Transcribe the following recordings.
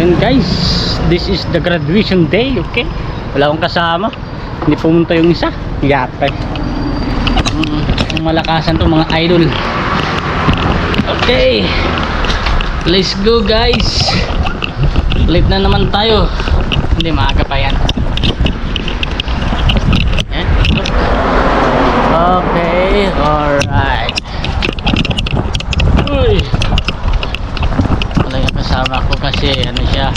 Ayan guys, this is the graduation day, okay? Wala akong kasama. Hindi pumunta yung isa. Yate. Malakasan to mga idol. Okay. Let's go guys. Late na naman tayo. Hindi, maaga pa yan. Ayan. Okay, alright. Uy. Wala yung kasama ko kasi ano siya.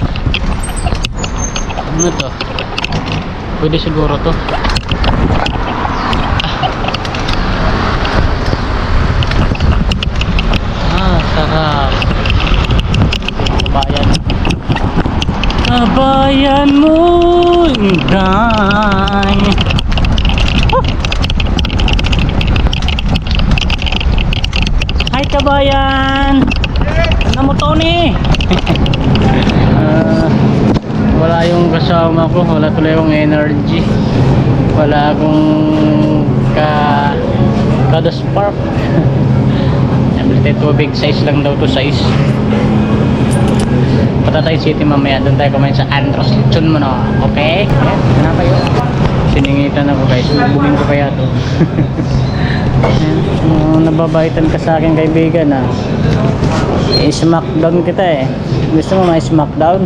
Ano to? Pwede siguro to. Sarap. Bayan. Bayan mo inday. Hi kabayan. Ano mo Tony? Wala yung kasama ko, wala tuloy akong energy, wala akong kada spark. Tubig size lang daw to, size. Patatay City mamaya, doon tayo kumain sa Andros Lechon mo, no? Okay? Kenapa yun? Siningitan ako guys, bubugin ko kaya to. Nababaitan ka sa akin kaibigan, ha? I-smackdown kita eh. Gusto mo ma-smackdown?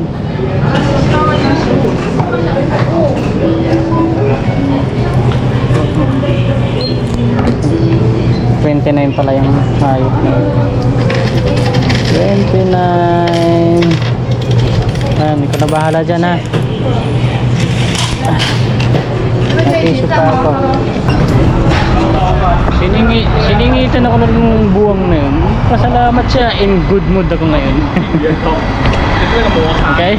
$29 pala yung hayop na $29. Hindi ko na bahala dyan, ha. Nag-issue pa ako. Siningitan ako ng buwang na yun. Pasalamat siya, in good mood ako ngayon. Okay?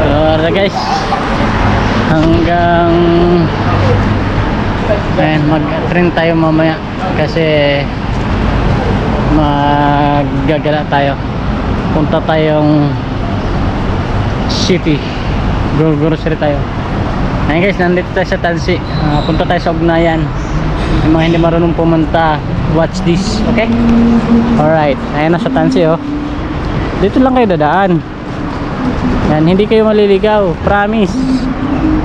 So guys, hanggang ayan, mag-train tayo mamaya kasi maggagala tayo. Punta tayong city, grocery tayo. Ayan guys, nandito tayo sa Tansi. Punta tayo sa Ugnayan. Yung mga hindi marunong pumunta, watch this, okay? Alright, ayan na sa Tansi, oh. Dito lang kayo dadaan. Yan, hindi kayo maliligaw, promise.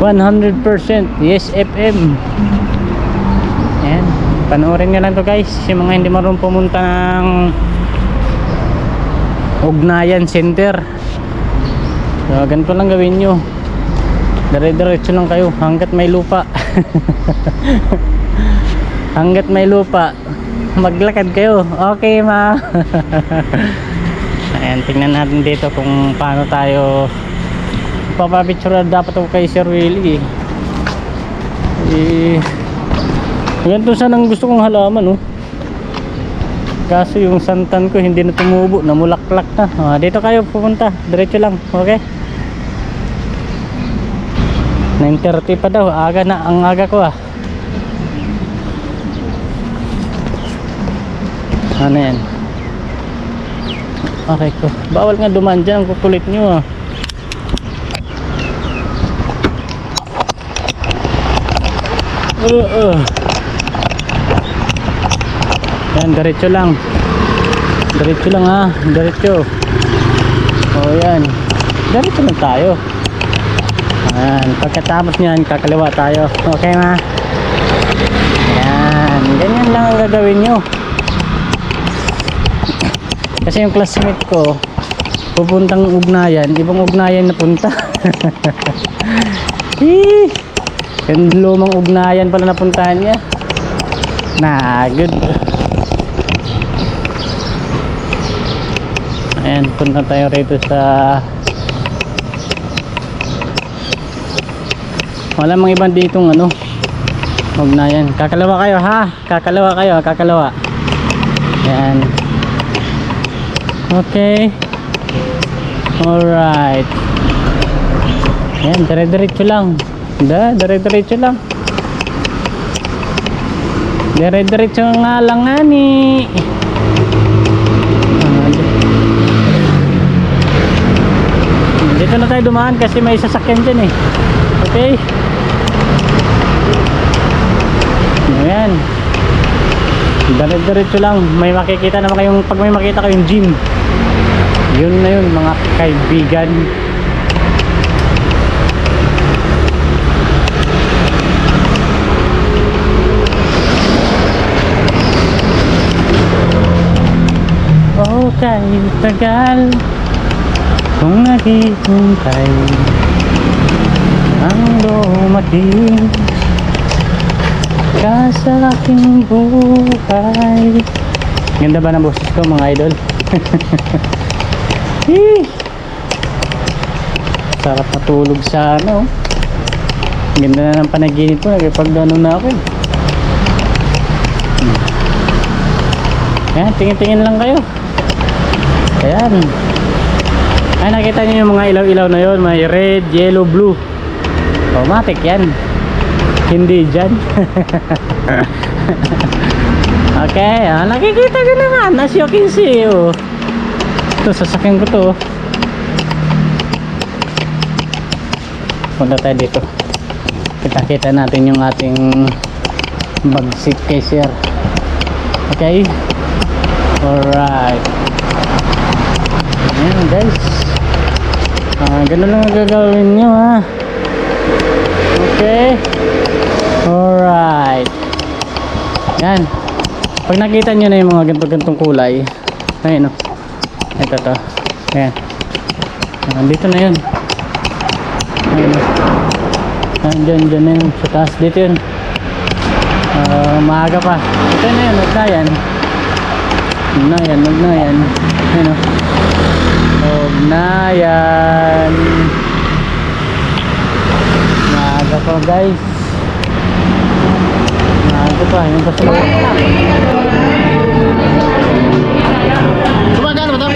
100% yes FM. Ayan, panoorin nyo lang to guys, yung mga hindi marunong pumunta ng Ugnayan Center. So ganito lang gawin nyo, dire-diretso lang kayo hanggat may lupa. Hanggat may lupa maglakad kayo, okay ma. Ayan, tingnan natin dito kung paano tayo papapicture. Dapat ako kay Sir Willie ganito sana ang gusto kong halaman, oh. Kaso yung santan ko hindi na tumubo, namulaklak na. Dito kayo pupunta, diretso lang, okay? 9:30 pa daw, aga na ang aga ko, ah. Ano yan? Okay ko, bawal nga dumaan dyan, ang kukulit nyo, ah. Yan, diretso lang. Diretso lang, ha. Diretso. Yan. Diretso lang tayo. Ayan. Pagkatapos nyan, kakaliwa tayo. Okay, ma? Yan. Ganyan lang ang gagawin nyo. Kasi yung classmate ko pupuntang Ugnayan, ibang Ugnayan na punta. Yung lumang Ugnayan pala napuntahan niya. Good. Ayan, punta tayo rito sa wala mang ibang ditong ano Ugnayan. Kakalawa kayo, ha? Kakalawa kayo, kakalawa. Ayan. Okay. Alright. Ayan, dire-diretso lang. Dire-diretso lang. Dire-diretso nga lang nga ni. Dito na tayo dumaan kasi may sasakyan dyan, eh. Okay. Ayan. Dire-diretso lang. May makikita naman kayong, pag may makita kayong gym. Yun na yun mga kaibigan. Oh, kahit tagal kung naghihintay ang dumating ka sa aking buhay. Ganda ba ng boses ko mga idol? Sarap matulog sa ano. Ganda na ng panaginip ko. Nagpagdano na ako eh. Ayan, tingin-tingin lang kayo. Ayan. Ay, nakita niyo yung mga ilaw-ilaw na yun. May red, yellow, blue. Automatic yan. Hindi dyan. Okay, nakikita ko naman. As you can see, oh. Ito, sasakyan ko to. Punta tayo dito. Kita-kita natin yung ating bag seat case here. Okay. Alright. Ayan guys. Ganun lang ang gagawin nyo ha. Okay. Alright. Yan. Pag nakita nyo na yung mga ganito-gantong kulay. Ayun o. Ito to. Ayan. Dito na yun. Ayun o. Dyan na yun. Sa taas. Dito yun. Maaga pa. Ito na yun. Huwag na yan. Huwag na yan. Huwag na yan. Ayun o. Huwag na yan. Maaga pa guys. Maaga pa. Yung pa sila. Gumagano ba ito?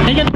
Thank you.